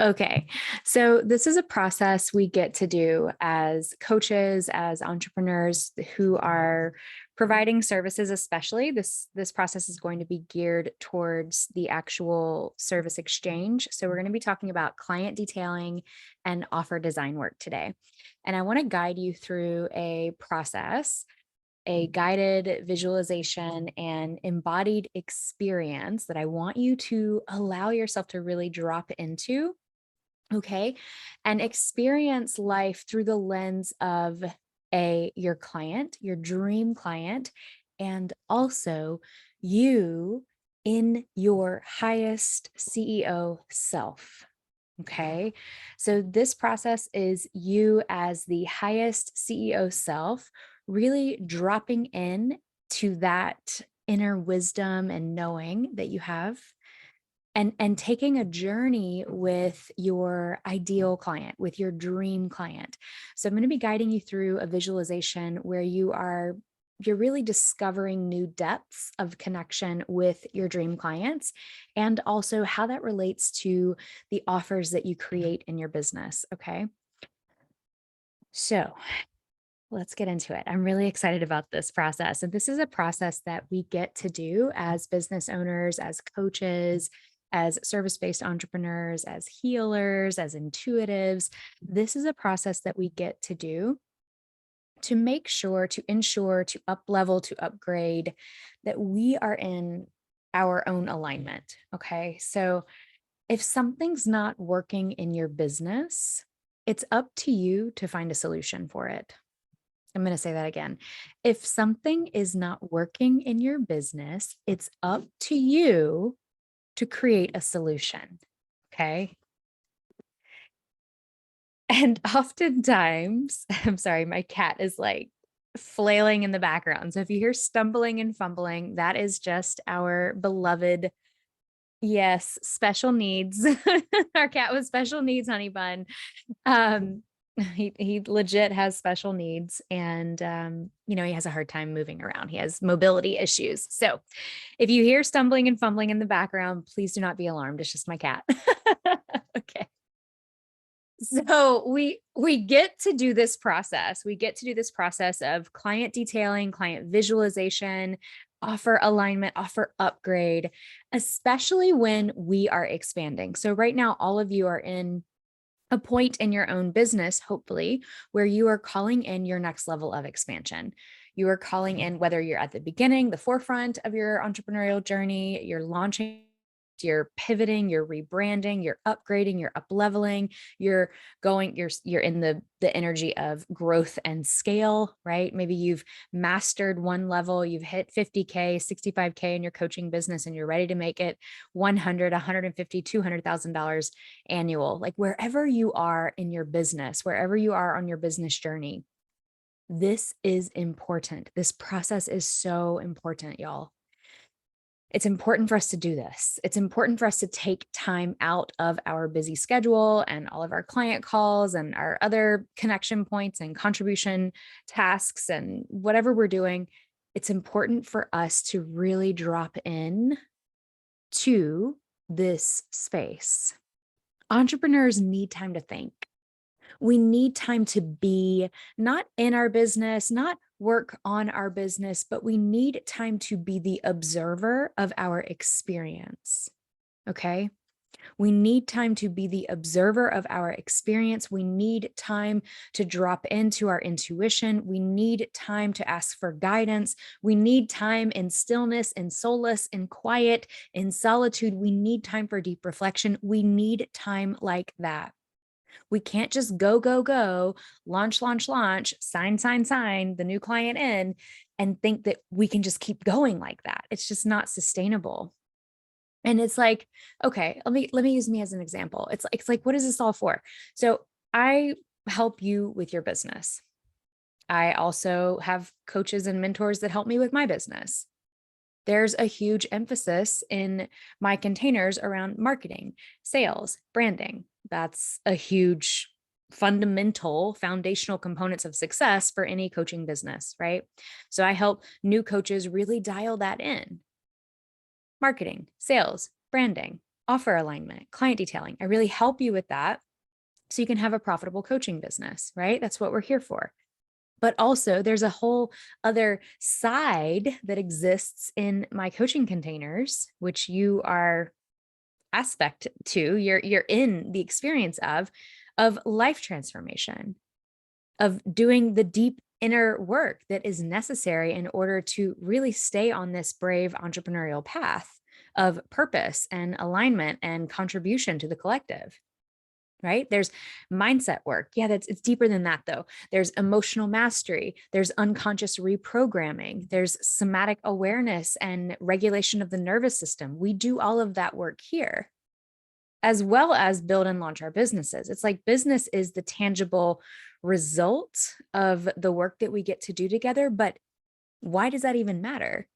Okay. So this is a process we get to do as coaches, as entrepreneurs who are providing services, especially this process is going to be geared towards the actual service exchange. So we're going to be talking about client detailing and offer design work today. And I want to guide you through a process, a guided visualization and embodied experience that I want you to allow yourself to really drop into. Okay. And experience life through the lens of your client, your dream client, and also you in your highest CEO self. Okay. So this process is you as the highest CEO self, really dropping in to that inner wisdom and knowing that you have, and taking a journey with your ideal client, with your dream client. So I'm going to be guiding you through a visualization where you're really discovering new depths of connection with your dream clients, and also how that relates to the offers that you create in your business. Okay. So let's get into it. I'm really excited about this process. And this is a process that we get to do as business owners, as coaches, as service based entrepreneurs, as healers, as intuitives. This is a process that we get to do to make sure, to ensure, to up level, to upgrade that we are in our own alignment. Okay. So if something's not working in your business, it's up to you to find a solution for it. I'm going to say that again. If something is not working in your business, it's up to you to create a solution. Okay. And oftentimes, I'm sorry, my cat is like flailing in the background. So if you hear stumbling and fumbling, that is just our beloved, yes, special needs. Our cat with special needs, honey bun. Um, he legit has special needs, and he has a hard time moving around. He has mobility issues. So if you hear stumbling and fumbling in the background, please do not be alarmed. It's just my cat. Okay. So we get to do this process. We get to do this process of client detailing, client visualization, offer alignment, offer upgrade, especially when we are expanding. So right now, all of you are in a point in your own business, hopefully, where you are calling in your next level of expansion. You are calling in, whether you're at the beginning, the forefront of your entrepreneurial journey, you're launching, you're pivoting, you're rebranding, you're upgrading, you're up leveling, you're in the energy of growth and scale, right? Maybe you've mastered one level, you've hit 50K, 65K in your coaching business, and you're ready to make it 100, 150, $200,000 annual. Like wherever you are in your business, wherever you are on your business journey, this is important. This process is so important, y'all. It's important for us to do this. It's important for us to take time out of our busy schedule and all of our client calls and our other connection points and contribution tasks and whatever we're doing. It's important for us to really drop in to this space. Entrepreneurs need time to think. We need time to be not in our business, not work on our business, but we need time to be the observer of our experience. Okay. We need time to be the observer of our experience. We need time to drop into our intuition. We need time to ask for guidance. We need time in stillness, in solace, in quiet, in solitude. We need time for deep reflection. We need time like that. We can't just go, go, go, launch, launch, launch, sign the new client in, and think that we can just keep going like that. It's just not sustainable. And it's like, okay, let me use me as an example. It's like, what is this all for? So I help you with your business. I also have coaches and mentors that help me with my business. There's a huge emphasis in my containers around marketing, sales, branding. That's a huge fundamental foundational components of success for any coaching business, right? So I help new coaches really dial that in. Marketing, sales, branding. offer alignment, client detailing. I really help you with that so you can have a profitable coaching business, right? That's what we're here for. But also, there's a whole other side that exists in my coaching containers, which you are aspect to, you're in the experience of life transformation, of doing the deep inner work that is necessary in order to really stay on this brave entrepreneurial path of purpose and alignment and contribution to the collective. Right? There's mindset work. Yeah, it's deeper than that though. There's emotional mastery, there's unconscious reprogramming, there's somatic awareness and regulation of the nervous system. We do all of that work here, as well as build and launch our businesses. It's like business is the tangible result of the work that we get to do together, but why does that even matter?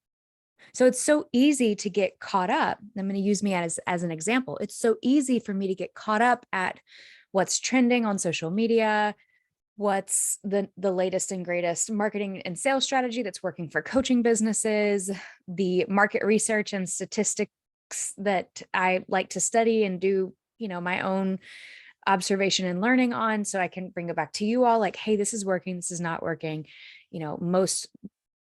So it's so easy to get caught up. I'm going to use me as an example. It's so easy for me to get caught up at what's trending on social media, what's the latest and greatest marketing and sales strategy that's working for coaching businesses, the market research and statistics that I like to study and do, my own observation and learning on, so I can bring it back to you all like, hey, this is working, this is not working.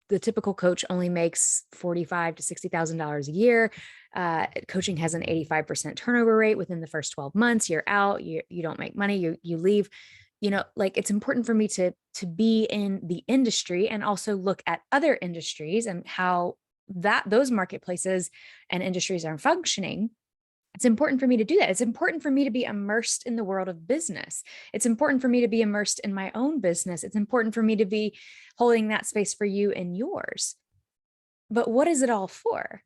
The typical coach only makes $45,000 to $60,000 a year. Coaching has an 85% turnover rate within the first 12 months. You're out, you don't make money, you leave. Like it's important for me to be in the industry and also look at other industries and how those marketplaces and industries are functioning. It's important for me to do that. It's important for me to be immersed in the world of business. It's important for me to be immersed in my own business. It's important for me to be holding that space for you and yours. But what is it all for?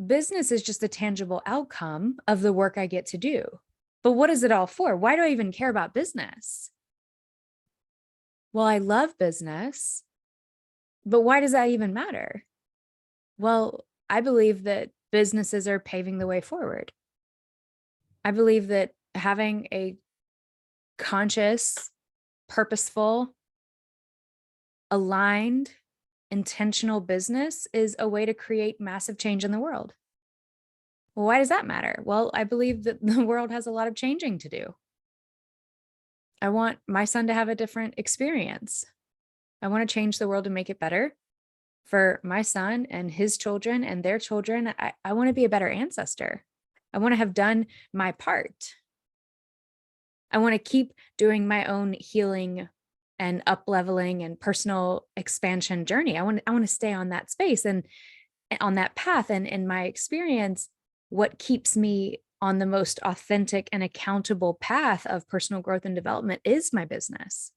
Business is just a tangible outcome of the work I get to do. But what is it all for? Why do I even care about business? Well, I love business, but why does that even matter? Well, I believe that businesses are paving the way forward. I believe that having a conscious, purposeful, aligned, intentional business is a way to create massive change in the world. Well, why does that matter? Well, I believe that the world has a lot of changing to do. I want my son to have a different experience. I want to change the world to make it better for my son and his children and their children. I want to be a better ancestor. I want to have done my part. I want to keep doing my own healing and up-leveling and personal expansion journey. I want to stay on that space and on that path. And in my experience, what keeps me on the most authentic and accountable path of personal growth and development is my business.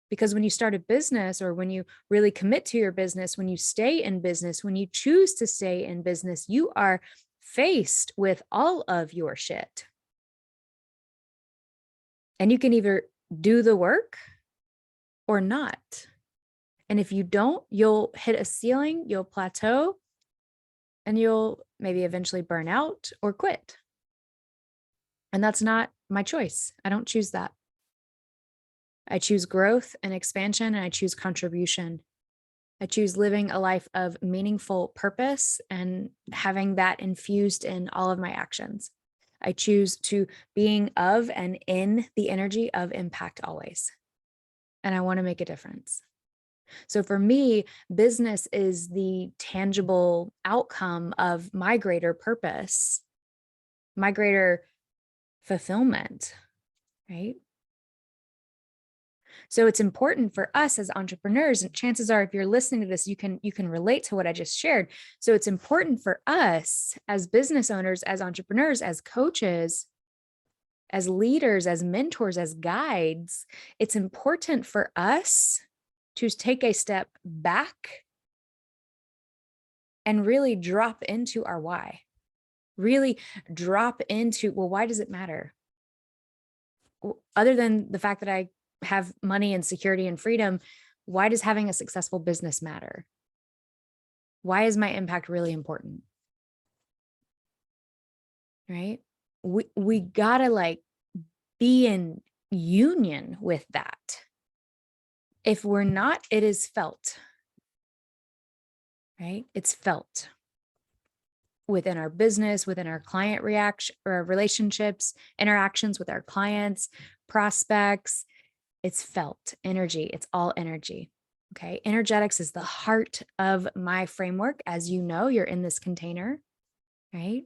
Because when you start a business, or when you really commit to your business, when you stay in business, when you choose to stay in business, you are faced with all of your shit. And you can either do the work or not. And if you don't, you'll hit a ceiling, you'll plateau, and you'll maybe eventually burn out or quit. And that's not my choice. I don't choose that. I choose growth and expansion, and I choose contribution. I choose living a life of meaningful purpose and having that infused in all of my actions. I choose to being of and in the energy of impact always. And I want to make a difference. So for me, business is the tangible outcome of my greater purpose, my greater fulfillment, right? So it's important for us as entrepreneurs, and chances are, if you're listening to this, you can relate to what I just shared. So it's important for us as business owners, as entrepreneurs, as coaches, as leaders, as mentors, as guides. It's important for us to take a step back and really drop into our why. Really drop into, well, why does it matter? Other than the fact that I have money and security and freedom, why does having a successful business matter? Why is my impact really important? Right? We gotta like be in union with that. If we're not, it is felt, right? It's felt. within our business, within our client reaction or relationships, interactions with our clients, prospects. It's felt energy. It's all energy. Okay. Energetics is the heart of my framework. As you know, you're in this container, right?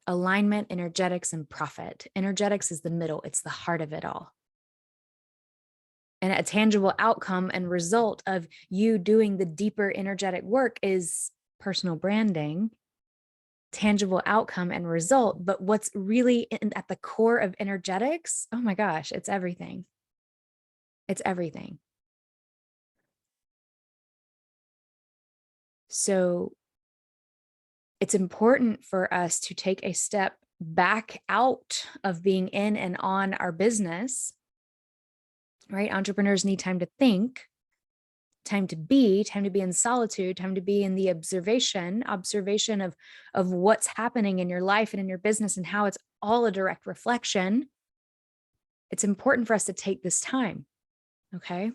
Alignment, energetics, and profit. Energetics is the middle. It's the heart of it all. And a tangible outcome and result of you doing the deeper energetic work is personal branding, tangible outcome and result. But what's really at the core of energetics, oh my gosh, it's everything. It's everything. So it's important for us to take a step back out of being in and on our business, right? Entrepreneurs need time to think, time to be in solitude, time to be in the observation of what's happening in your life and in your business and how it's all a direct reflection. It's important for us to take this time. Okay.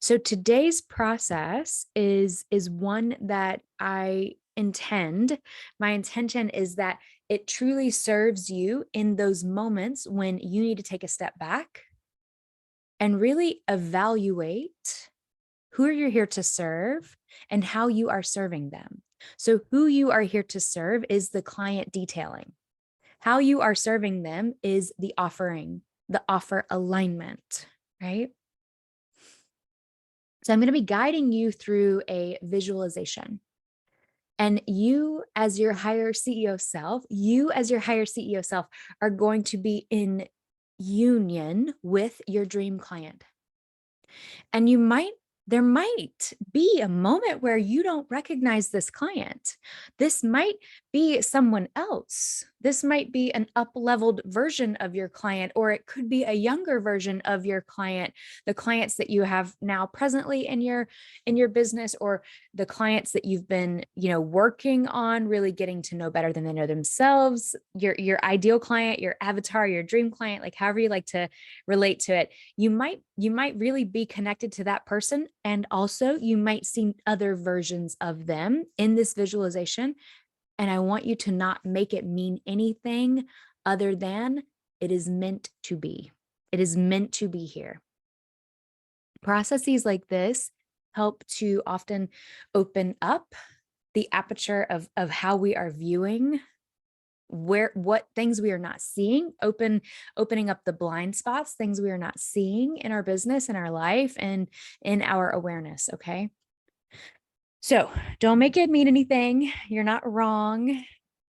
So today's process is one that my intention is that it truly serves you in those moments when you need to take a step back and really evaluate who you're here to serve and how you are serving them. So who you are here to serve is the client detailing. How you are serving them is the offering, the offer alignment, right? So I'm going to be guiding you through a visualization. And you as your higher CEO self are going to be in union with your dream client. And there might be a moment where you don't recognize this client. This might be someone else. This might be an up-leveled version of your client, or it could be a younger version of your client, the clients that you have now presently in your business, or the clients that you've been, working on really getting to know better than they know themselves, your ideal client, your avatar, your dream client, like however you like to relate to it. You might really be connected to that person. And also you might see other versions of them in this visualization. And I want you to not make it mean anything other than it is meant to be. It is meant to be here. Processes like this help to often open up the aperture of how we are viewing what things we are not seeing, opening up the blind spots, things we are not seeing in our business, in our life, and in our awareness. Okay. So don't make it mean anything. You're not wrong.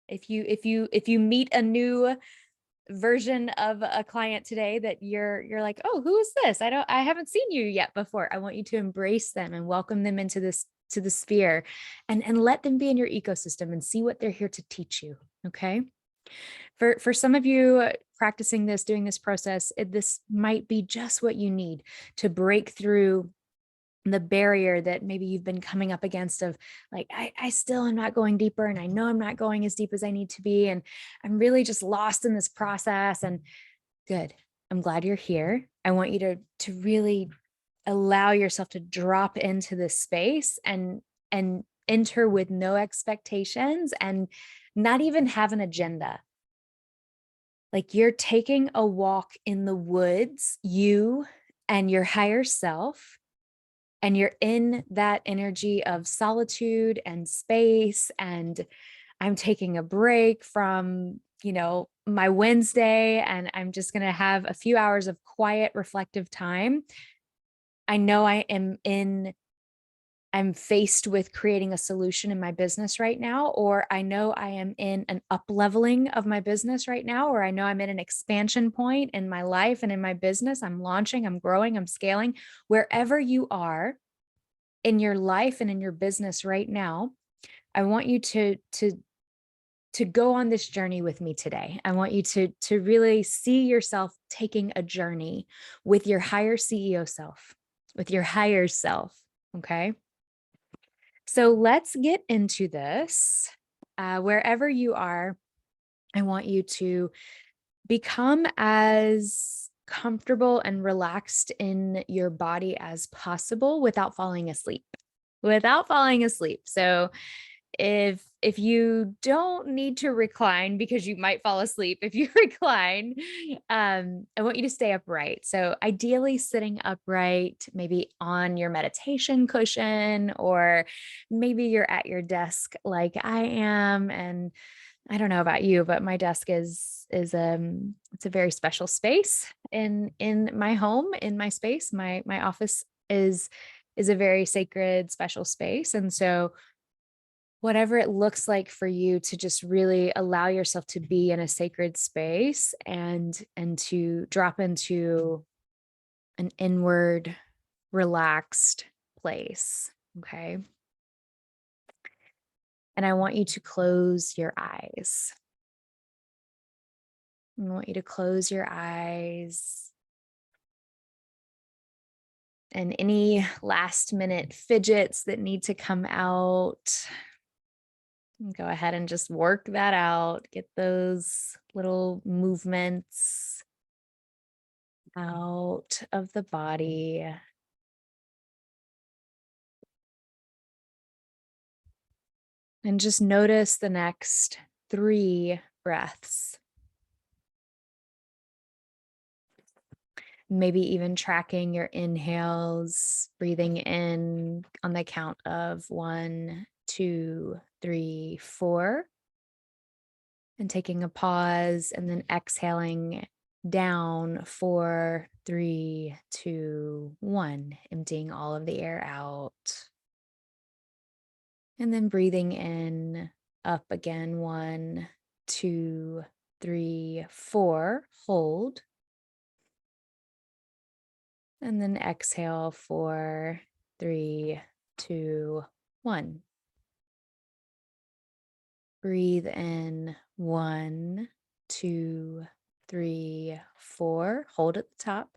If you meet a new version of a client today that you're like, oh, who is this? I haven't seen you yet before. I want you to embrace them and welcome them into to the sphere and let them be in your ecosystem and see what they're here to teach you. Okay. For some of you practicing this, doing this process, this might be just what you need to break through the barrier that maybe you've been coming up against of like, I still am not going deeper, and I know I'm not going as deep as I need to be. And I'm really just lost in this process. And good. I'm glad you're here. I want you to really allow yourself to drop into this space and enter with no expectations and not even have an agenda. Like you're taking a walk in the woods, you and your higher self, and you're in that energy of solitude and space. And I'm taking a break from, my Wednesday, and I'm just going to have a few hours of quiet, reflective time. I know I'm faced with creating a solution in my business right now, or I know I am in an up leveling of my business right now, or I know I'm in an expansion point in my life and in my business. I'm launching, I'm growing, I'm scaling. Wherever you are in your life and in your business right now, I want you to go on this journey with me today. I want you to really see yourself taking a journey with your higher CEO self, with your higher self. Okay. So let's get into this. Wherever you are, I want you to become as comfortable and relaxed in your body as possible without falling asleep. So if you don't need to recline because you might fall asleep if you recline, I want you to stay upright. So ideally sitting upright, maybe on your meditation cushion, or maybe you're at your desk like I am. And I don't know about you, but my desk is it's a very special space in my home, in my space. My office is a very sacred, special space. And so whatever it looks like for you to just really allow yourself to be in a sacred space and to drop into an inward relaxed place. Okay. And I want you to close your eyes. I want you to close your eyes, and any last minute fidgets that need to come out, go ahead and just work that out. Get those little movements out of the body. And just notice the next 3 breaths. Maybe even tracking your inhales, breathing in on the count of 1, 2, 3, 4, and taking a pause and then exhaling down 4, 3, 2, 1, emptying all of the air out. And then breathing in, up again, 1, 2, 3, 4, hold. And then exhale, 4, 3, 2, 1. Breathe in, 1, 2, 3, 4. Hold at the top.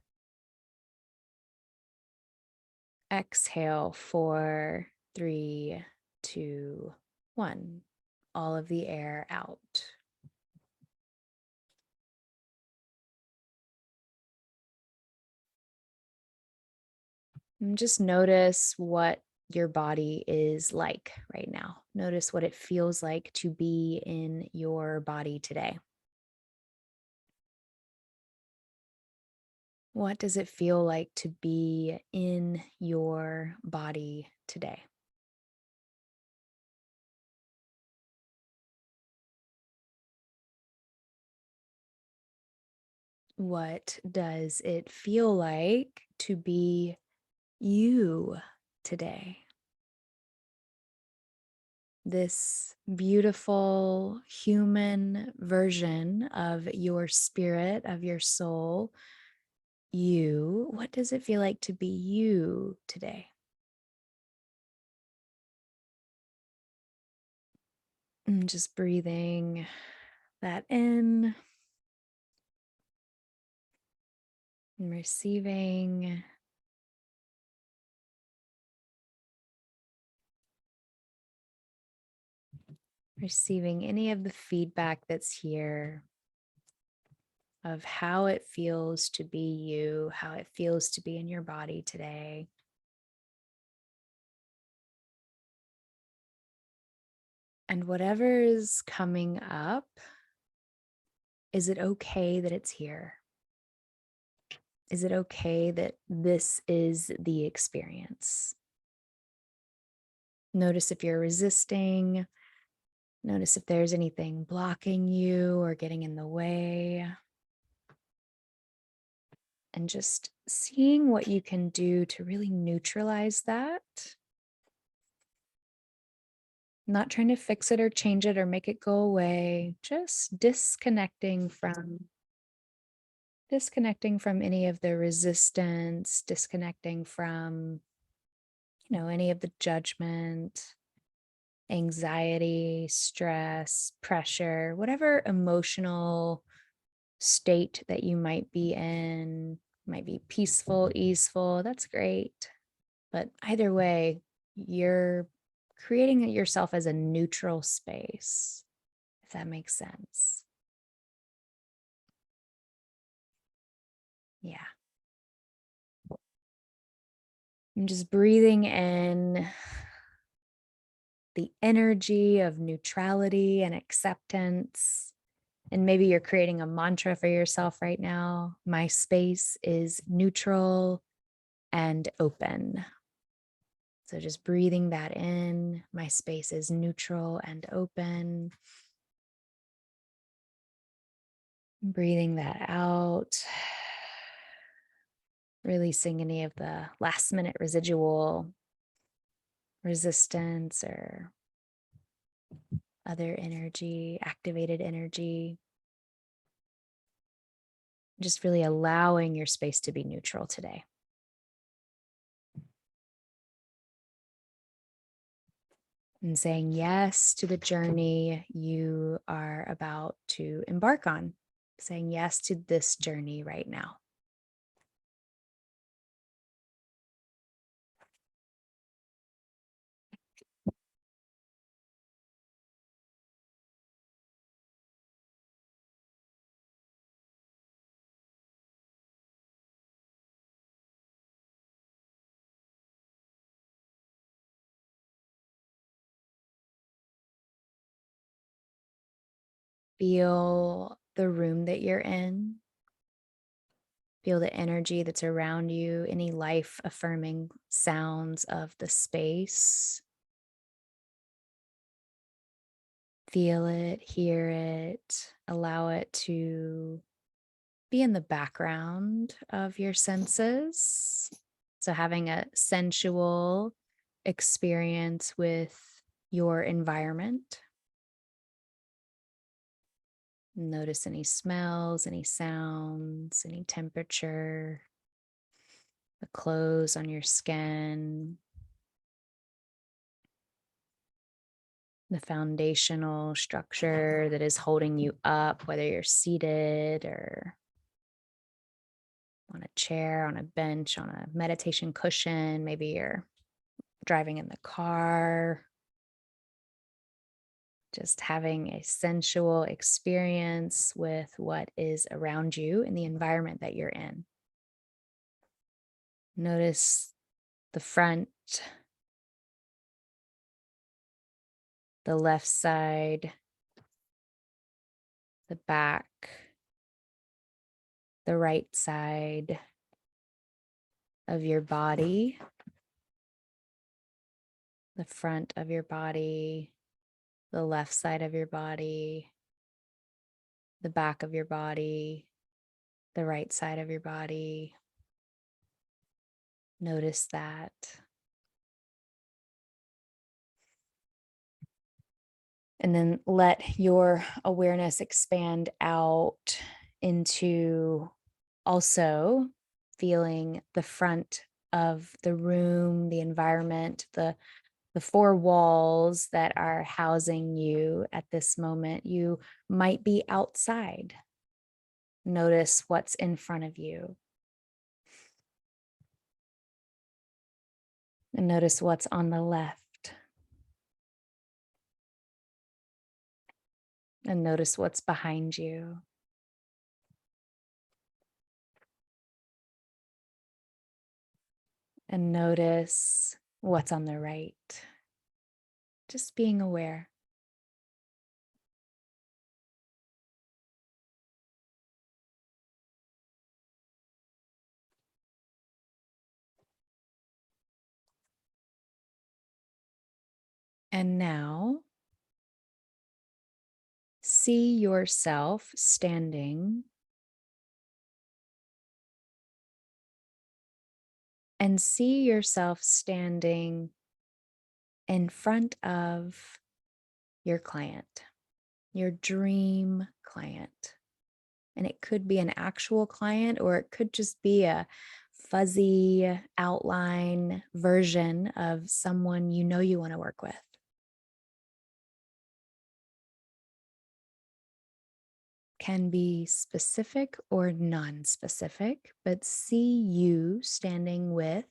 Exhale, 4, 3, 2, 1. All of the air out. And just notice what your body is like right now. Notice what it feels like to be in your body today. What does it feel like to be in your body today? What does it feel like to be you today? This beautiful human version of your spirit, of your soul, you. What does it feel like to be you today? And just breathing that in and receiving any of the feedback that's here of how it feels to be you, how it feels to be in your body today. And whatever is coming up, is it okay that it's here? Is it okay that this is the experience? Notice if you're resisting. Notice if there's anything blocking you or getting in the way. And just seeing what you can do to really neutralize that. Not trying to fix it or change it or make it go away. Just disconnecting from any of the resistance, disconnecting from, any of the judgment, anxiety, stress, pressure, whatever emotional state that you might be in. Might be peaceful, easeful, that's great. But either way, you're creating yourself as a neutral space, if that makes sense. Yeah. I'm just breathing in the energy of neutrality and acceptance. And maybe you're creating a mantra for yourself right now. My space is neutral and open. So just breathing that in. My space is neutral and open. Breathing that out. Releasing any of the last minute residual resistance or other energy, activated energy. Just really allowing your space to be neutral today. And saying yes to the journey you are about to embark on. Saying yes to this journey right now. Feel the room that you're in. Feel the energy that's around you, any life affirming sounds of the space. Feel it, hear it, allow it to be in the background of your senses. So, having a sensual experience with your environment. Notice any smells, any sounds, any temperature, the clothes on your skin, the foundational structure that is holding you up, whether you're seated or on a chair, on a bench, on a meditation cushion. Maybe you're driving in the car. Just having a sensual experience with what is around you in the environment that you're in. Notice the front, the left side, the back, the right side of your body, the front of your body, the left side of your body, the back of your body, the right side of your body. Notice that. And then let your awareness expand out into also feeling the front of the room, the environment, the four walls that are housing you at this moment. You might be outside. Notice what's in front of you. And notice what's on the left. And notice what's behind you. And notice what's on the right. Just being aware. And now, see yourself standing and see yourself standing in front of your client, your dream client. And it could be an actual client, or it could just be a fuzzy outline version of someone you know you want to work with. Can be specific or non-specific, but see you standing with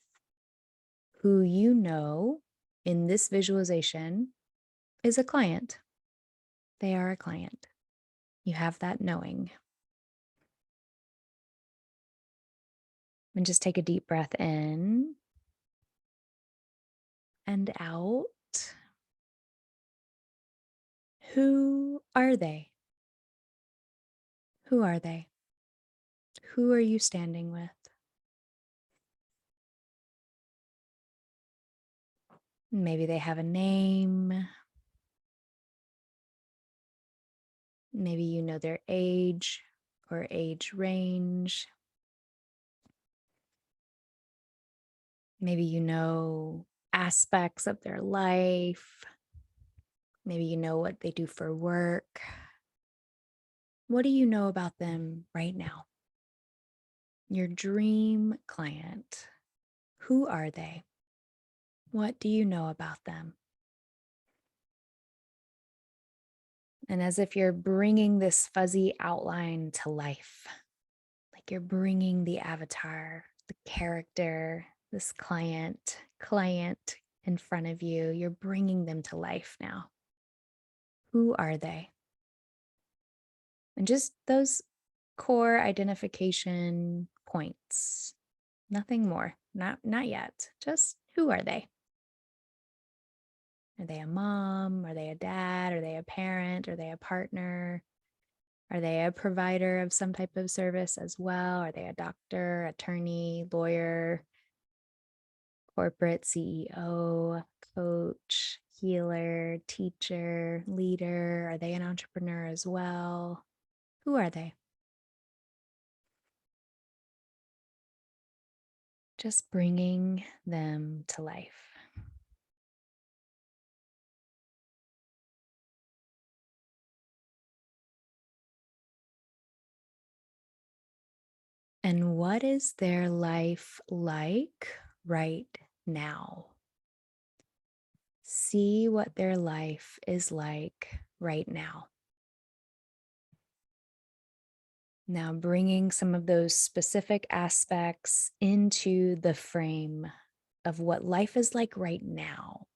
who you know in this visualization is a client. They are a client. You have that knowing. And just take a deep breath in and out. Who are they? Who are they? Who are you standing with? Maybe they have a name. Maybe you know their age or age range. Maybe you know aspects of their life. Maybe you know what they do for work. What do you know about them right now? Your dream client. Who are they? What do you know about them? And as if you're bringing this fuzzy outline to life, like you're bringing the avatar, the character, this client in front of you, you're bringing them to life now. Who are they? And just those core identification points. Nothing more. Not yet. Just who are they? Are they a mom? Are they a dad? Are they a parent? Are they a partner? Are they a provider of some type of service as well? Are they a doctor, attorney, lawyer, corporate CEO, coach, healer, teacher, leader? Are they an entrepreneur as well? Who are they? Just bringing them to life. And what is their life like right now? See what their life is like right now. Now, bringing some of those specific aspects into the frame of what life is like right now.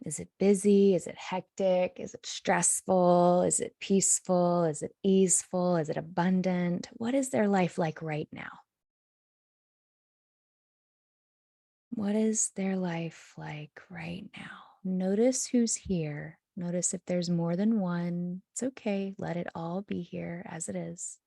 Is it busy? Is it hectic? Is it stressful? Is it peaceful? Is it easeful? Is it abundant? What is their life like right now? What is their life like right now? Notice who's here. Notice if there's more than one. It's okay. Let it all be here as it is.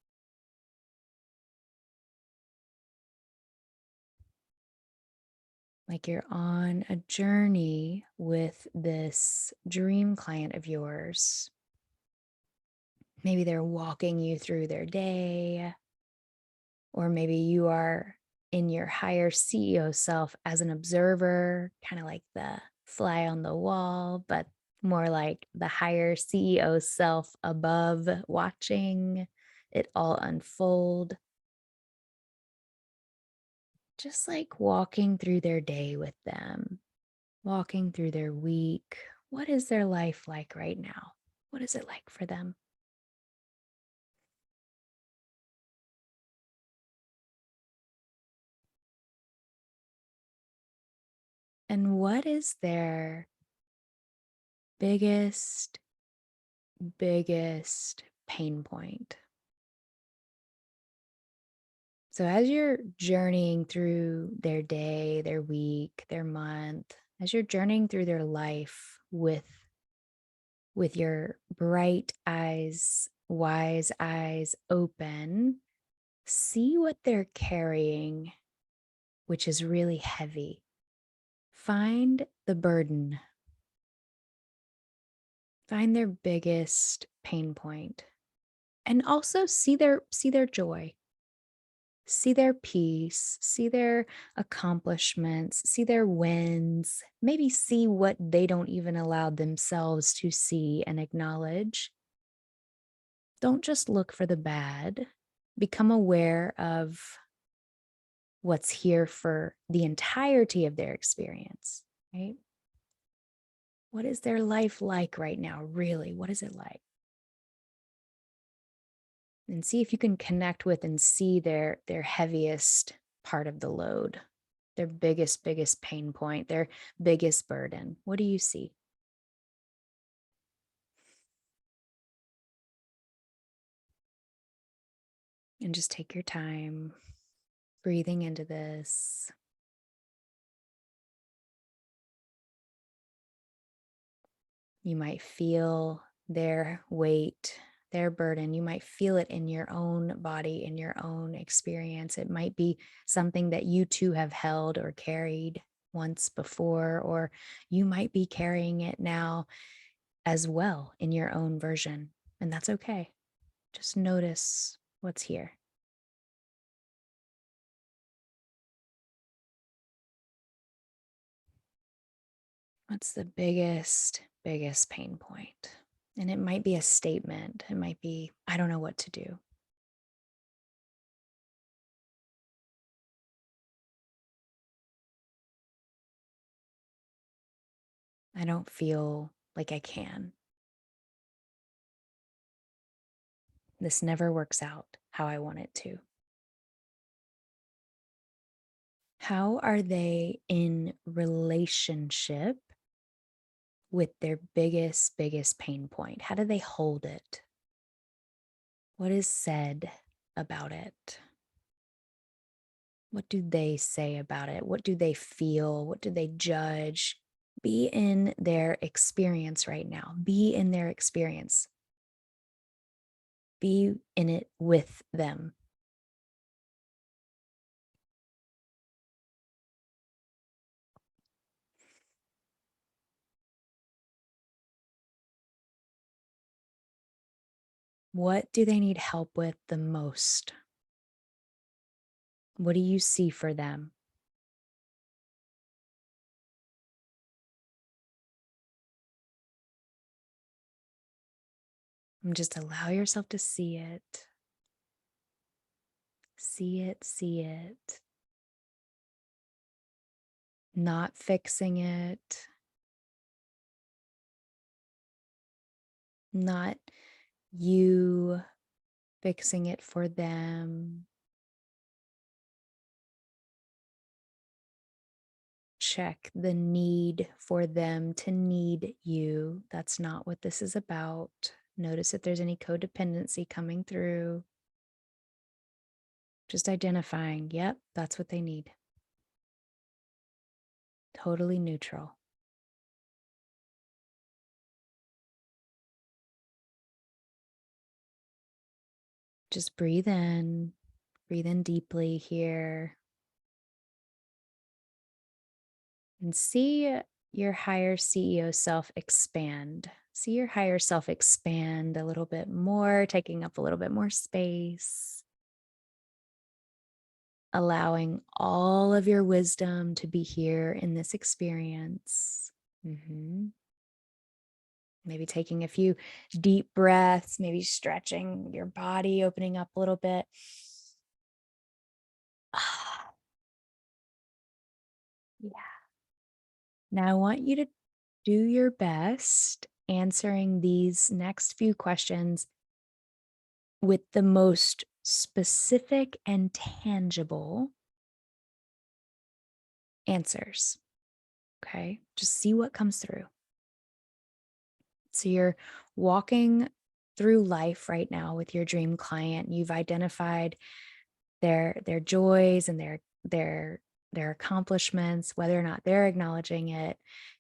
Like you're on a journey with this dream client of yours. Maybe they're walking you through their day, or maybe you are in your higher CEO self as an observer, kind of like the fly on the wall, but more like the higher CEO self above, watching it all unfold. Just like walking through their day with them, walking through their week. What is their life like right now? What is it like for them? And what is their biggest, biggest pain point? So, as you're journeying through their day, their week, their month, as you're journeying through their life with your bright eyes, wise eyes open, see what they're carrying, which is really heavy. Find the burden. Find their biggest pain point. And also see their joy. See their peace, see their accomplishments, see their wins, maybe see what they don't even allow themselves to see and acknowledge. Don't just look for the bad. Become aware of what's here for the entirety of their experience, right? What is their life like right now? Really, what is it like? And see if you can connect with and see their heaviest part of the load, their biggest pain point, their biggest burden. What do you see? And just take your time breathing into this. You might feel their weight, their burden. You might feel it in your own body, in your own experience. It might be something that you too have held or carried once before, or you might be carrying it now as well in your own version. And that's okay. Just notice what's here. What's the biggest pain point? And it might be a statement. It might be, I don't know what to do. I don't feel like I can. This never works out how I want it to. How are they in relationship with their biggest pain point? How do they hold it? What is said about it? What do they say about it? What do they feel? What do they judge? Be in their experience right now. Be in their experience. Be in it with them. What do they need help with the most? What do you see for them? And just allow yourself to see it. See it, see it. Not fixing it. Not you fixing it for them. Check the need for them to need you. That's not what this is about. Notice if there's any codependency coming through. Just identifying, yep, that's what they need. Totally neutral. Just breathe in deeply here. And see your higher CEO self expand. See your higher self expand a little bit more, taking up a little bit more space, allowing all of your wisdom to be here in this experience. Maybe taking a few deep breaths, maybe stretching your body, opening up a little bit. Yeah. Now I want you to do your best answering these next few questions with the most specific and tangible answers. Okay. Just see what comes through. So you're walking through life right now with your dream client. You've identified their joys and their accomplishments, whether or not they're acknowledging it,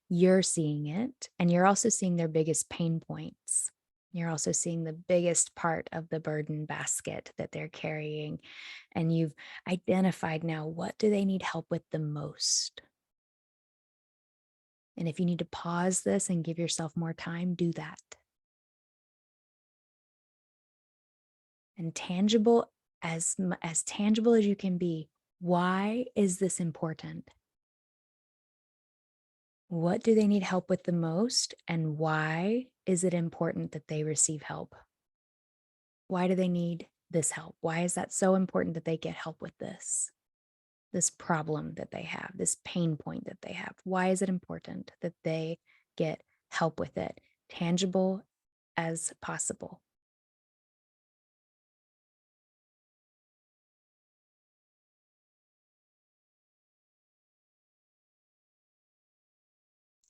you're seeing it, and you're also seeing their biggest pain points. You're also seeing the biggest part of the burden basket that they're carrying, and you've identified now what do they need help with the most. And if you need to pause this and give yourself more time, do that. And as tangible as you can be, why is this important? What do they need help with the most? And why is it important that they receive help? Why do they need this help? Why is that so important that they get help with this problem that they have, this pain point that they have? Why is it important that they get help with it? Tangible as possible.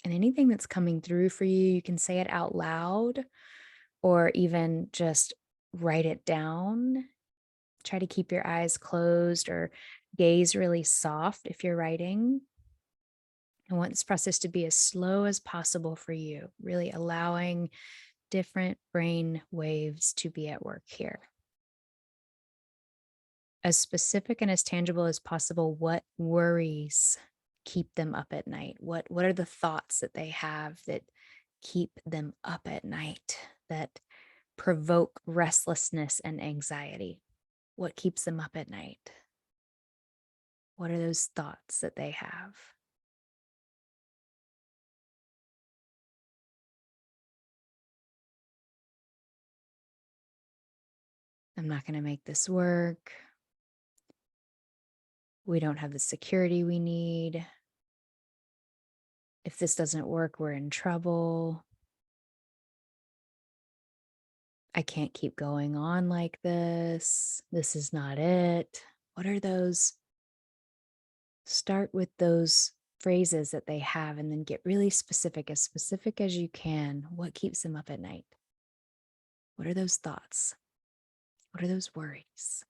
And anything that's coming through for you, you can say it out loud or even just write it down. Try to keep your eyes closed or gaze really soft if you're writing. I want this process to be as slow as possible for you, really allowing different brain waves to be at work here. As specific and as tangible as possible, what worries keep them up at night? What are the thoughts that they have that keep them up at night, that provoke restlessness and anxiety? What keeps them up at night? What are those thoughts that they have? I'm not going to make this work. We don't have the security we need. If this doesn't work, we're in trouble. I can't keep going on like this. This is not it. What are those? Start with those phrases that they have and then get really specific as you can. What keeps them up at night? What are those thoughts? What are those worries?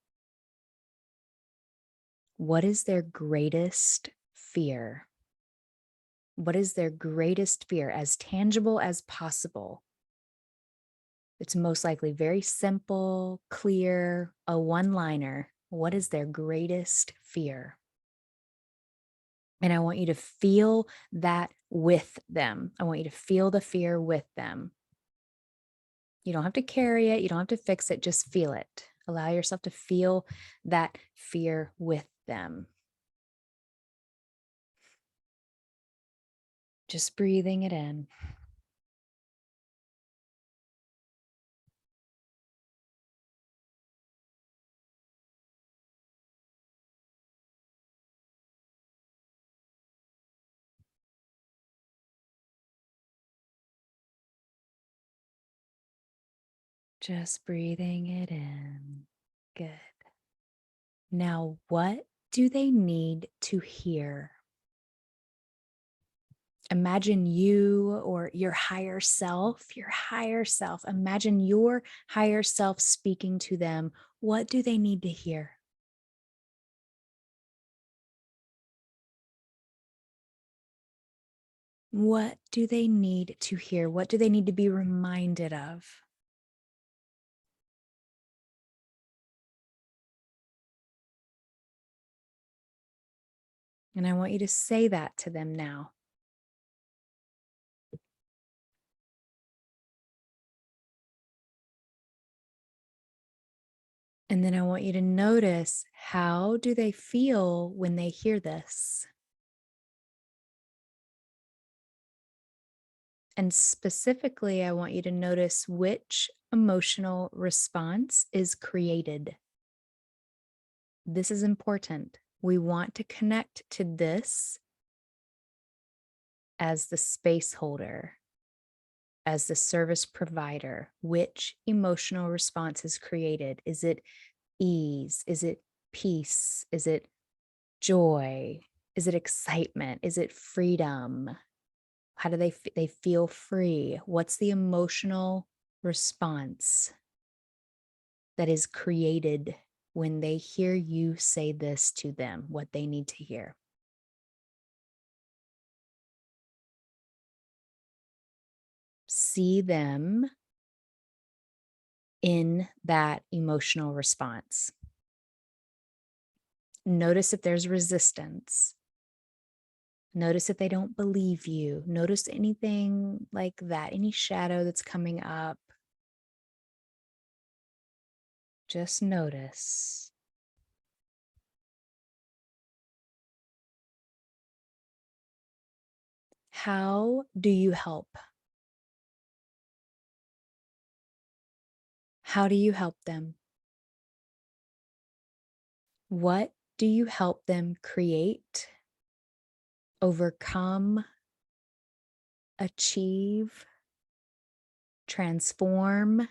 What is their greatest fear? What is their greatest fear, as tangible as possible? It's most likely very simple, clear, a one-liner. What is their greatest fear? And I want you to feel that with them. I want you to feel the fear with them. You don't have to carry it. You don't have to fix it. Just feel it. Allow yourself to feel that fear with them. Just breathing it in. Just breathing it in. Good. Now, what do they need to hear? Imagine you or your higher self, imagine your higher self speaking to them. What do they need to hear? What do they need to hear? What do they need to be reminded of? And I want you to say that to them now. And then I want you to notice, how do they feel when they hear this? And specifically, I want you to notice which emotional response is created. This is important. We want to connect to this as the space holder, as the service provider. Which emotional response is created? Is it ease? Is it peace? Is it joy? Is it excitement? Is it freedom? How do they feel free? What's the emotional response that is created when they hear you say this to them, what they need to hear? See them in that emotional response. Notice if there's resistance. Notice if they don't believe you. Notice anything like that, any shadow that's coming up. Just notice. How do you help? How do you help them? What do you help them create, overcome, achieve, transform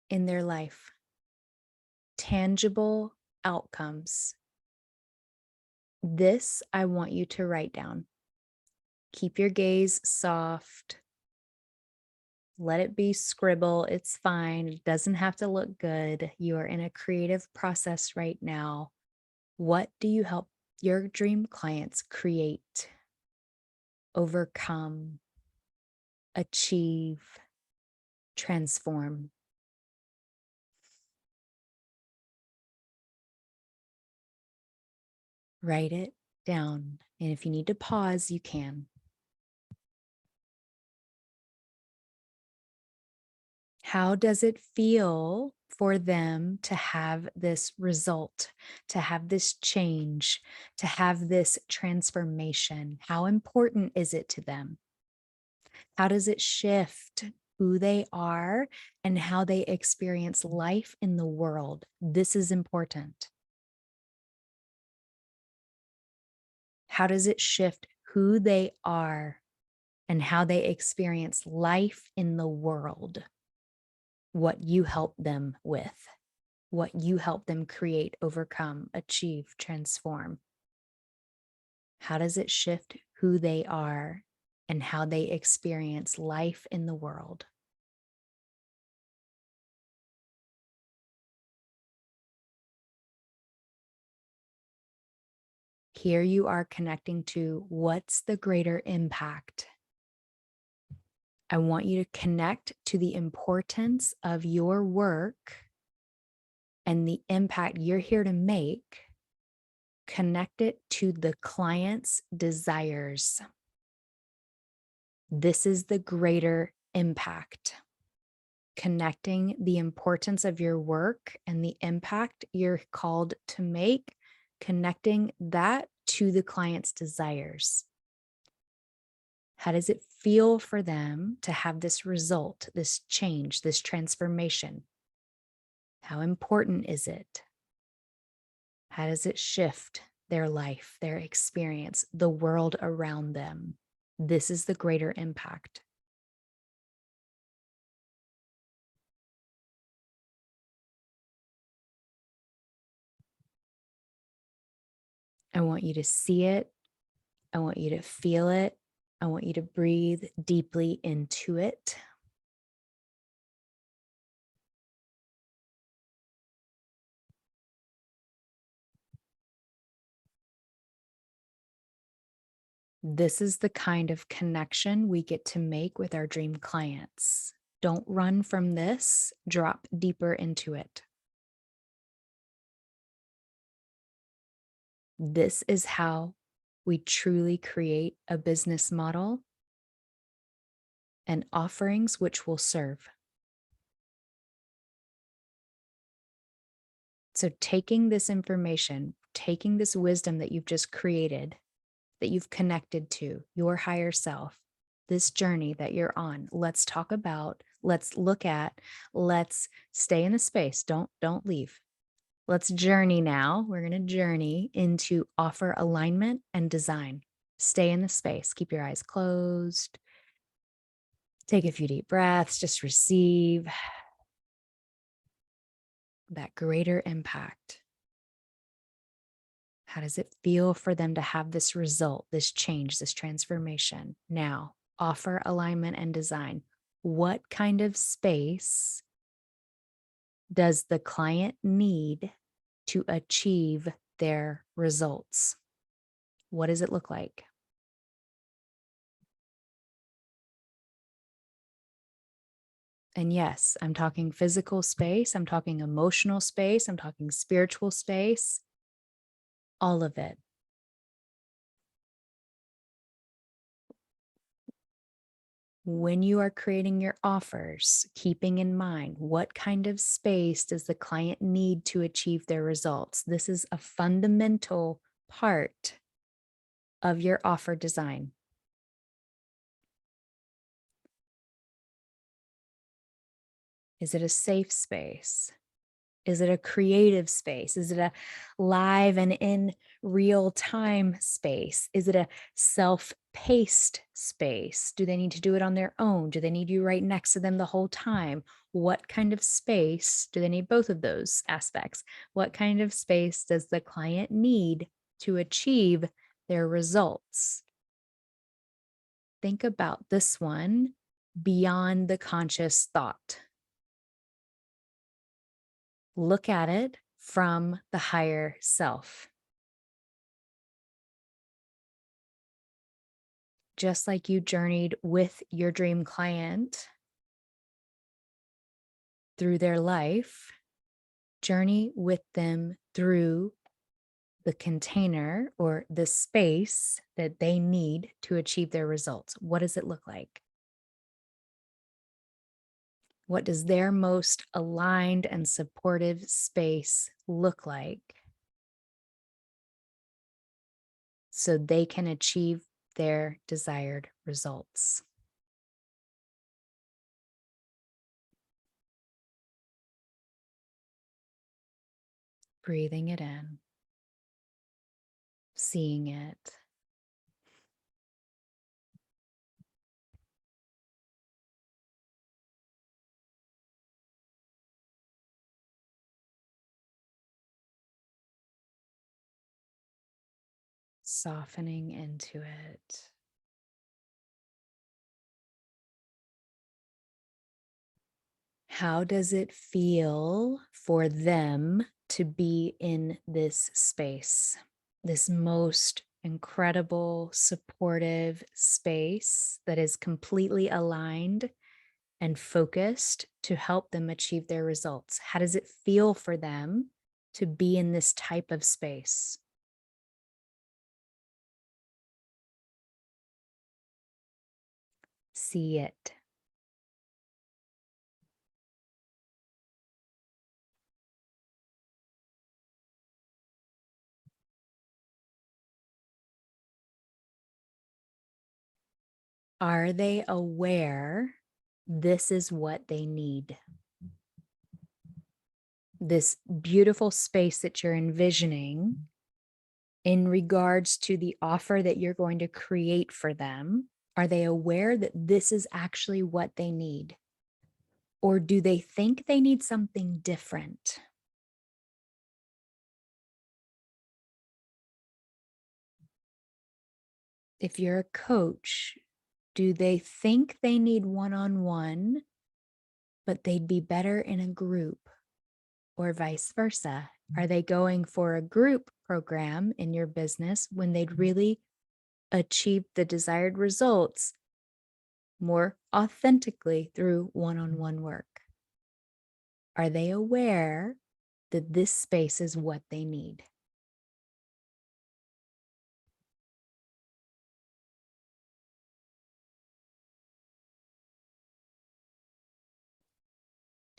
in their life? Tangible outcomes. This I want you to write down. Keep your gaze soft. Let it be scribble. It's fine. It doesn't have to look good. You are in a creative process right now. What do you help Your dream clients create, overcome, achieve, transform. Write it down. And if you need to pause, you can. How does it feel for them to have this result, to have this change, to have this transformation? How important is it to them? How does it shift who they are and how they experience life in the world? This is important. How does it shift who they are and how they experience life in the world? What you help them with, what you help them create, overcome, achieve, transform. How does it shift who they are and how they experience life in the world? Here you are connecting to what's the greater impact. I want you to connect to the importance of your work and the impact you're here to make. Connect it to the client's desires. This is the greater impact. Connecting the importance of your work and the impact you're called to make, connecting that to the client's desires. How does it feel for them to have this result, this change, this transformation? How important is it? How does it shift their life, their experience, the world around them? This is the greater impact. I want you to see it. I want you to feel it. I want you to breathe deeply into it. This is the kind of connection we get to make with our dream clients. Don't run from this, drop deeper into it. This is how we truly create a business model and offerings which will serve. So, taking this information, taking this wisdom that you've just created, that you've connected to your higher self, this journey that you're on, let's talk about, let's look at, let's stay in the space. Don't leave. Let's journey now. We're going to journey into offer alignment and design. Stay in the space. Keep your eyes closed. Take a few deep breaths. Just receive that greater impact. How does it feel for them to have this result, this change, this transformation? Now, offer alignment and design. What kind of space does the client need to achieve their results? What does it look like? And yes, I'm talking physical space, I'm talking emotional space, I'm talking spiritual space, all of it. When you are creating your offers, keeping in mind what kind of space does the client need to achieve their results? This is a fundamental part of your offer design. Is it a safe space? Is it a creative space? Is it a live and in real time space? Is it a self-paced space? Do they need to do it on their own? Do they need you right next to them the whole time? What kind of space do they need? Both of those aspects. What kind of space does the client need to achieve their results? Think about this one beyond the conscious thought. Look at it from the higher self. just like you journeyed with your dream client through their life, journey with them through the container or the space that they need to achieve their results. What does it look like? What does their most aligned and supportive space look like so they can achieve their desired results? Breathing it in, seeing it. Softening into it. How does it feel for them to be in this space? This most incredible, supportive space that is completely aligned and focused to help them achieve their results. How does it feel for them to be in this type of space? See it. Are they aware this is what they need? This beautiful space that you're envisioning in regards to the offer that you're going to create for them, are they aware that this is actually what they need? Or do they think they need something different? If you're a coach, do they think they need one-on-one, but they'd be better in a group, or vice versa? Are they going for a group program in your business when they'd really achieve the desired results more authentically through one-on-one work? Are they aware that this space is what they need?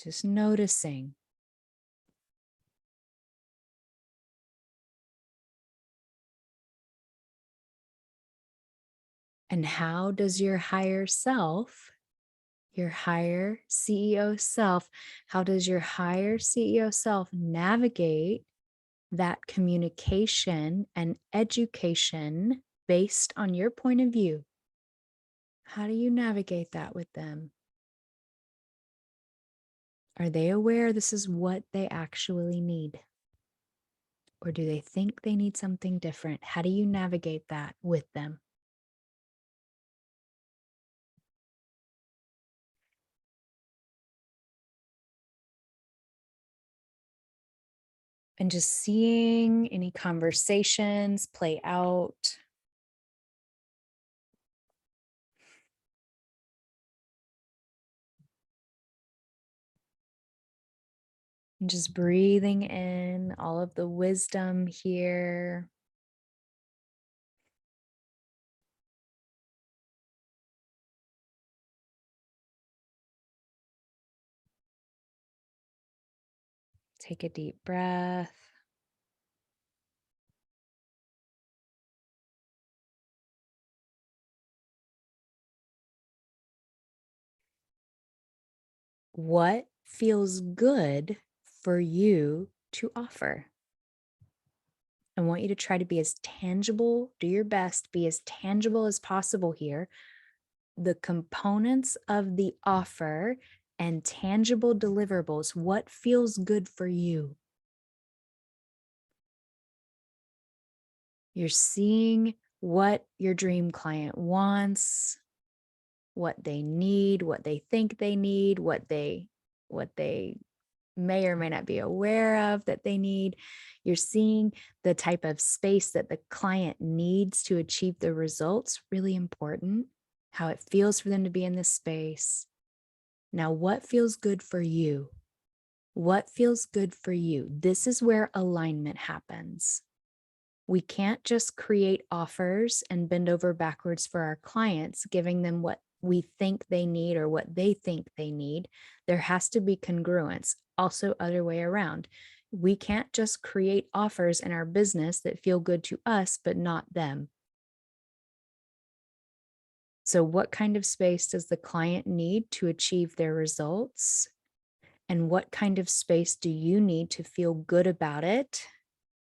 Just noticing. And how does your higher self, your higher CEO self, how does your higher CEO self navigate that communication and education based on your point of view? How do you navigate that with them? Are they aware this is what they actually need? Or do they think they need something different? How do you navigate that with them? And just seeing any conversations play out. And just breathing in all of the wisdom here. Take a deep breath. What feels good for you to offer? I want you to try to be as tangible, do your best, be as tangible as possible here. The components of the offer and tangible deliverables, what feels good for you? You're seeing what your dream client wants, what they need, what they think they need, what they may or may not be aware of that they need. You're seeing the type of space that the client needs to achieve the results, really important. How it feels for them to be in this space. Now, what feels good for you? What feels good for you? This is where alignment happens. We can't just create offers and bend over backwards for our clients, giving them what we think they need or what they think they need. There has to be congruence. Also, other way around. We can't just create offers in our business that feel good to us, but not them. So, what kind of space does the client need to achieve their results? And what kind of space do you need to feel good about it,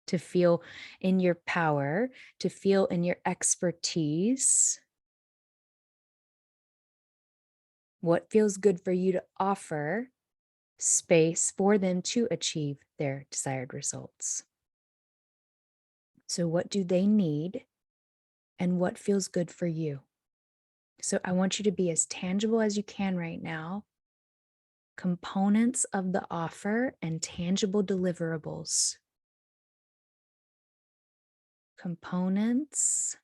to feel in your power, to feel in your expertise? What feels good for you to offer space for them to achieve their desired results? So, what do they need and what feels good for you? So, I want you to be as tangible as you can right now. Components of the offer and tangible deliverables. Components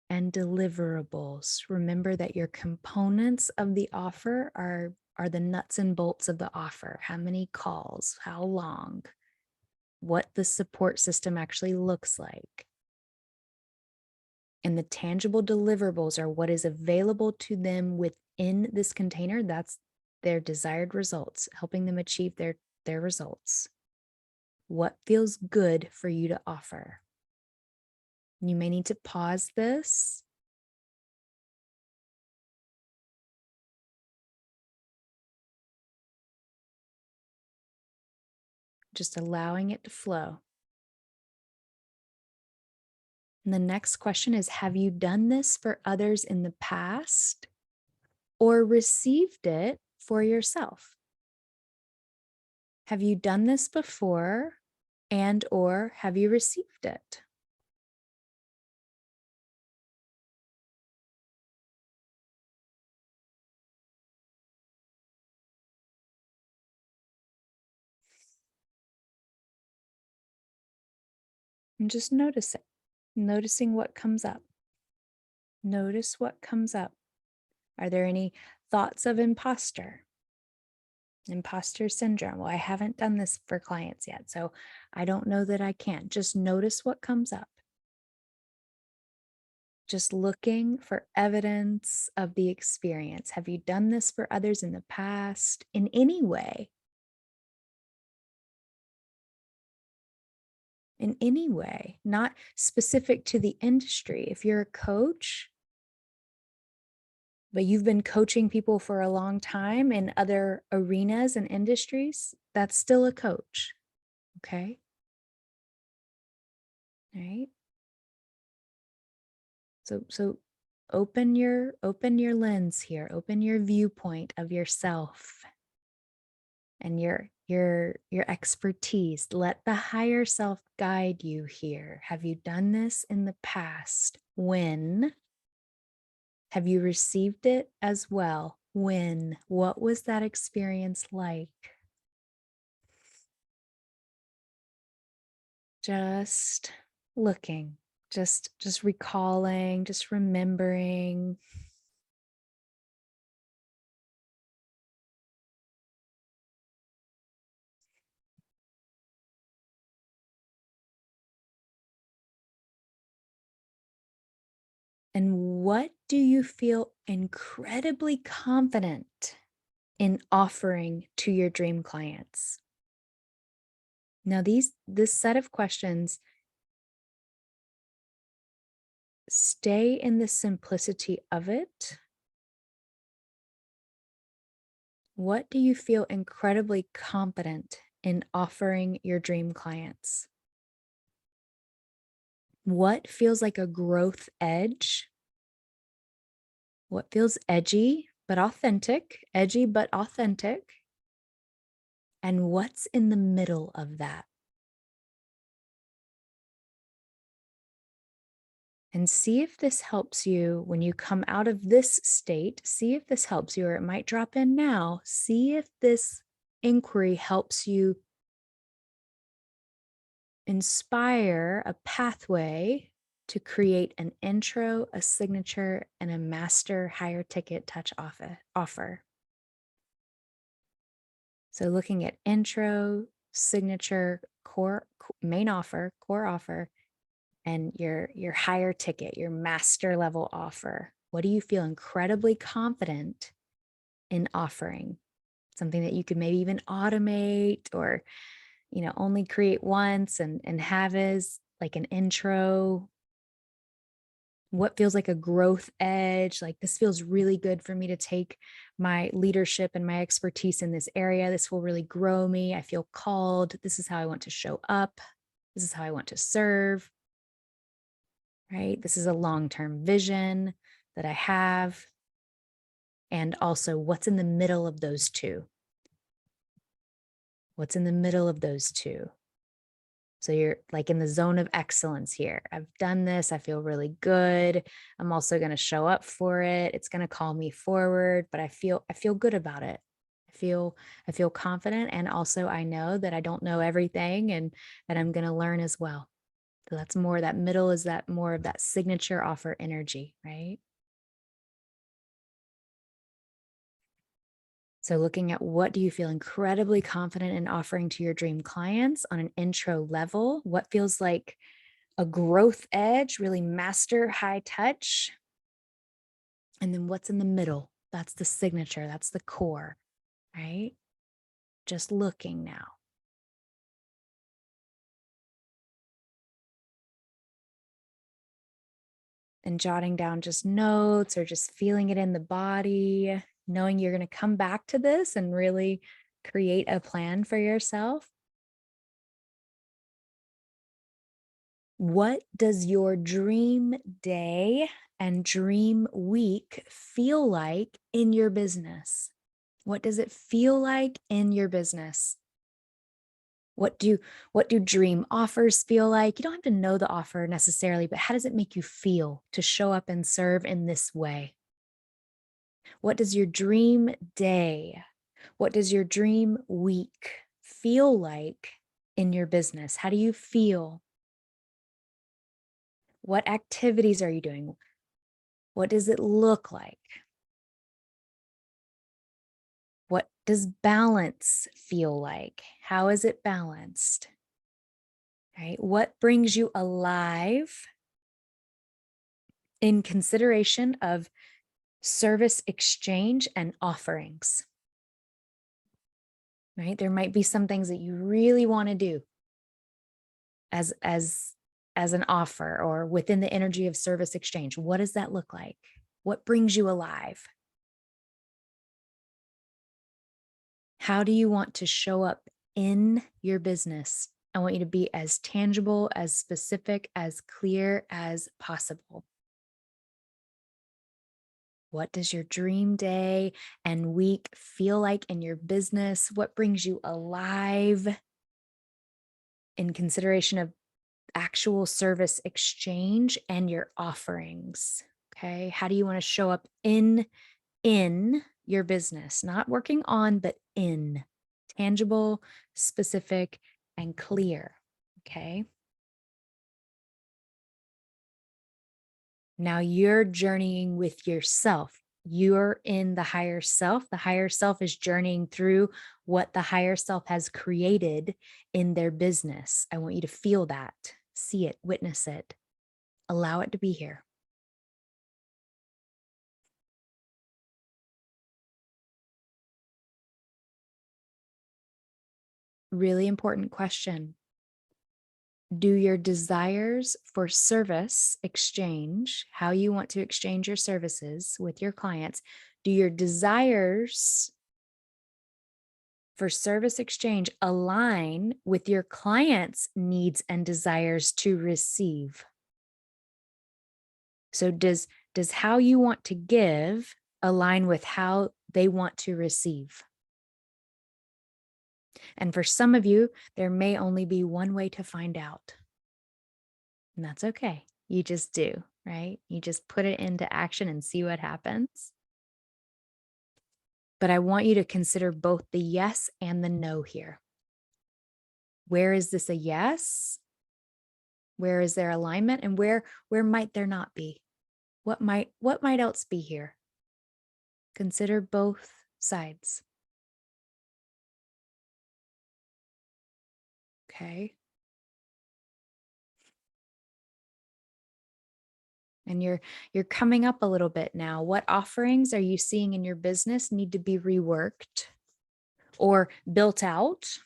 and deliverables. Remember that your components of the offer are the nuts and bolts of the offer. How many calls, how long, what the support system actually looks like. And the tangible deliverables are what is available to them within this container. That's their desired results, helping them achieve their results. What feels good for you to offer? You may need to pause this. Just allowing it to flow. And the next question is, have you done this for others in the past or received it for yourself? Have you done this before and or have you received it? And just notice it, noticing what comes up. Notice what comes up. Are there any thoughts of imposter? Imposter syndrome. Well, I haven't done this for clients yet, so I don't know that I can. Just notice what comes up. Just looking for evidence of the experience. Have you done this for others in the past in any way? In any way, not specific to the industry. If you're a coach, but you've been coaching people for a long time in other arenas and industries, that's still a coach. Okay. All right. So open your lens here, open your viewpoint of yourself and your expertise. Let the higher self guide you here. Have you done this in the past? When? Have you received it as well? When? What was that experience like? Just looking, just recalling, just remembering. And what do you feel incredibly confident in offering to your dream clients? Now, this set of questions, stay in the simplicity of it. What do you feel incredibly confident in offering your dream clients? What feels like a growth edge? What feels edgy but authentic? Edgy but authentic. And what's in the middle of that? And see if this helps you when you come out of this state. See if this helps you, or it might drop in now. See if this inquiry helps you inspire a pathway to create an intro, a signature, and a master higher ticket touch offer. So looking at intro, signature, core, main offer, core offer, and your higher ticket, your master level offer. What do you feel incredibly confident in offering? Something that you could maybe even automate or, only create once and have as like an intro. What feels like a growth edge? Like, this feels really good for me to take my leadership and my expertise in this area. This will really grow me. I feel called. This is how I want to show up. This is how I want to serve, right? This is a long-term vision that I have. And also, what's in the middle of those two? What's in the middle of those two? So you're like in the zone of excellence here. I've done this. I feel really good. I'm also going to show up for it. It's going to call me forward, but I feel good about it. I feel confident, and also I know that I don't know everything, and that I'm going to learn as well. So that's more, that middle is that more of that signature offer energy, right? So looking at what do you feel incredibly confident in offering to your dream clients on an intro level? What feels like a growth edge, really master high touch? And then what's in the middle? That's the signature, that's the core, right? Just looking now. And jotting down just notes or just feeling it in the body, knowing you're going to come back to this and really create a plan for yourself. What does your dream day and dream week feel like in your business? What does it feel like in your business? What do dream offers feel like? You don't have to know the offer necessarily, but how does it make you feel to show up and serve in this way? What does your dream day, what does your dream week feel like in your business? How do you feel? What activities are you doing? What does it look like? What does balance feel like? How is it balanced? Right? What brings you alive in consideration of service exchange and offerings? Right? There might be some things that you really want to do as an offer or within the energy of service exchange. What does that look like? What brings you alive? How do you want to show up in your business? I want you to be as tangible, as specific, as clear as possible. What does your dream day and week feel like in your business? What brings you alive in consideration of actual service exchange and your offerings? Okay. How do you want to show up in your business? Not working on, but in. Tangible, specific, and clear. Okay. Now you're journeying with yourself. You're in the higher self. The higher self is journeying through what the higher self has created in their business. I want you to feel that, see it, witness it, allow it to be here. Really important question. Do your desires for service exchange, how you want to exchange your services with your clients, do your desires for service exchange align with your clients' needs and desires to receive? So does how you want to give align with how they want to receive? And for some of you, there may only be one way to find out. And that's okay. You just do, right? You just put it into action and see what happens. But I want you to consider both the yes and the no here. Where is this a yes? Where is there alignment? And where might there not be? What might else be here? Consider both sides. Okay. And you're coming up a little bit now. What offerings are you seeing in your business need to be reworked or built out,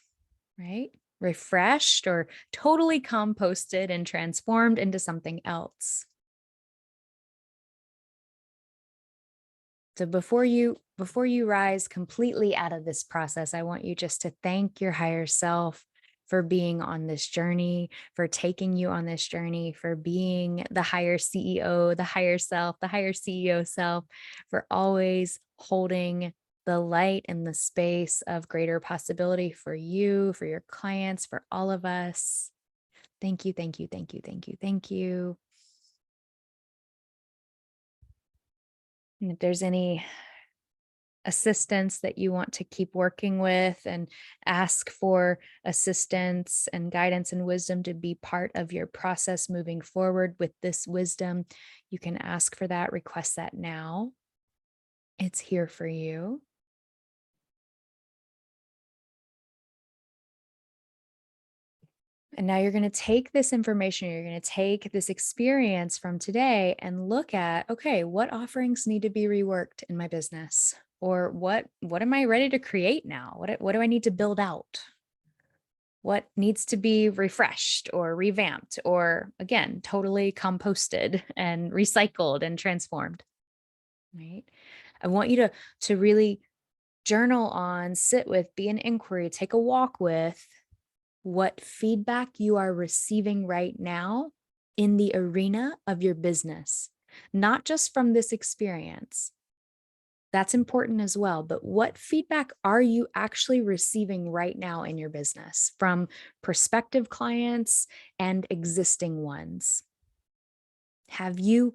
right? Refreshed or totally composted and transformed into something else. So before you rise completely out of this process, I want you just to thank your higher self for being on this journey, for taking you on this journey, for being the higher CEO, the higher self, the higher CEO self, for always holding the light and the space of greater possibility for you, for your clients, for all of us. Thank you, thank you, thank you, thank you, thank you. And if there's any assistance that you want to keep working with, and ask for assistance and guidance and wisdom to be part of your process moving forward with this wisdom, you can ask for that, request that now. It's here for you. And now you're going to take this information, you're going to take this experience from today and look at, okay, what offerings need to be reworked in my business? Or what am I ready to create now? What do I need to build out? What needs to be refreshed or revamped or again, totally composted and recycled and transformed, right? I want you to really journal on, sit with, be an inquiry, take a walk with what feedback you are receiving right now in the arena of your business, not just from this experience. That's important as well. But what feedback are you actually receiving right now in your business from prospective clients and existing ones? Have you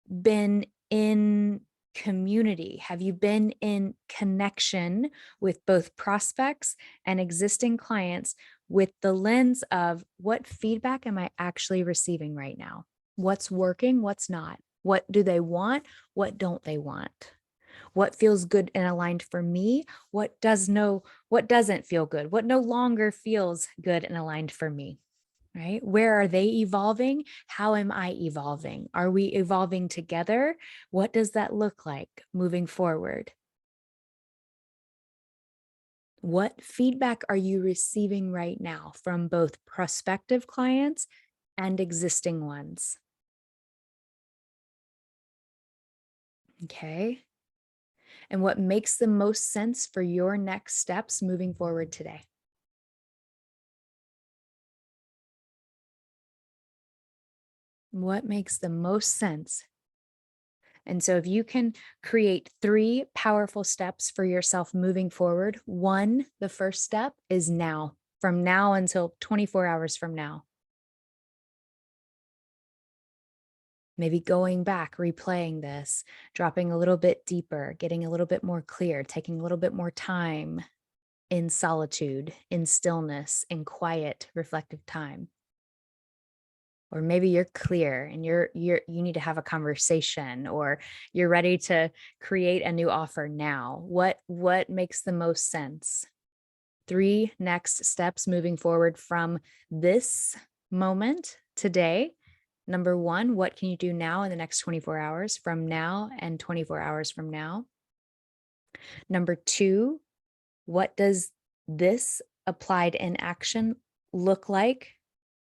been in community? Have you been in connection with both prospects and existing clients with the lens of what feedback am I actually receiving right now? What's working? What's not? What do they want? What don't they want? What feels good and aligned for me? What doesn't feel good? What no longer feels good and aligned for me? Right? Where are they evolving? How am I evolving? Are we evolving together? What does that look like moving forward? What feedback are you receiving right now from both prospective clients and existing ones? Okay. And what makes the most sense for your next steps moving forward today? What makes the most sense? And so, if you can create 3 powerful steps for yourself moving forward, one, the first step is now, from now until 24 hours from now. Maybe going back, replaying this, dropping a little bit deeper, getting a little bit more clear, taking a little bit more time in solitude, in stillness, in quiet, reflective time. Or maybe you're clear and you need to have a conversation, or you're ready to create a new offer now. What makes the most sense? 3 next steps moving forward from this moment today. Number 1, what can you do now in the next 24 hours from now and 24 hours from now? Number 2, what does this applied in action look like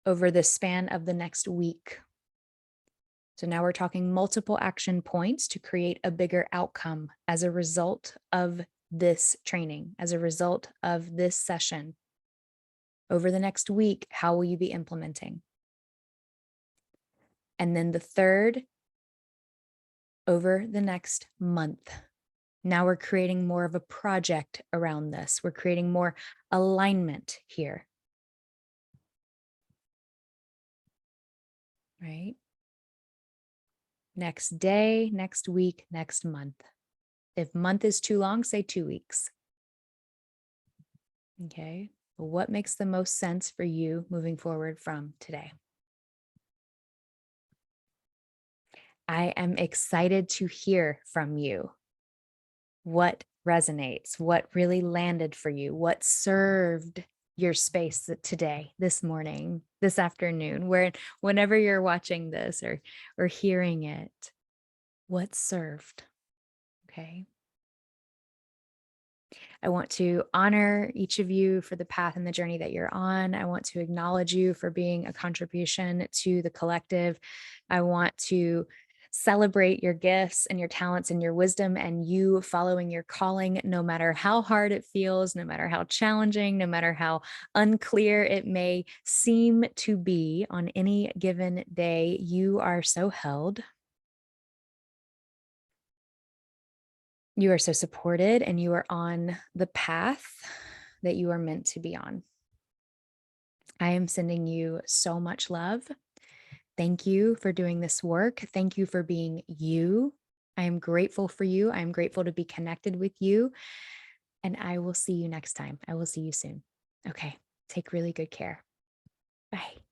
over the span of the next week? So now we're talking multiple action points to create a bigger outcome as a result of this training, as a result of this session. Over the next week, how will you be implementing? And then the third, over the next month. Now we're creating more of a project around this. We're creating more alignment here. Right? Next day, next week, next month. If month is too long, say 2 weeks. Okay. What makes the most sense for you moving forward from today? I am excited to hear from you. What resonates? What really landed for you? What served your space today, this morning, this afternoon, whenever you're watching this or hearing it, what served? Okay. I want to honor each of you for the path and the journey that you're on. I want to acknowledge you for being a contribution to the collective. I want to celebrate your gifts and your talents and your wisdom and you following your calling, no matter how hard it feels, no matter how challenging, no matter how unclear it may seem to be on any given day. You are so held. You are so supported and you are on the path that you are meant to be on. I am sending you so much love. Thank you for doing this work. Thank you for being you. I am grateful for you. I am grateful to be connected with you. And I will see you next time. I will see you soon. Okay. Take really good care. Bye.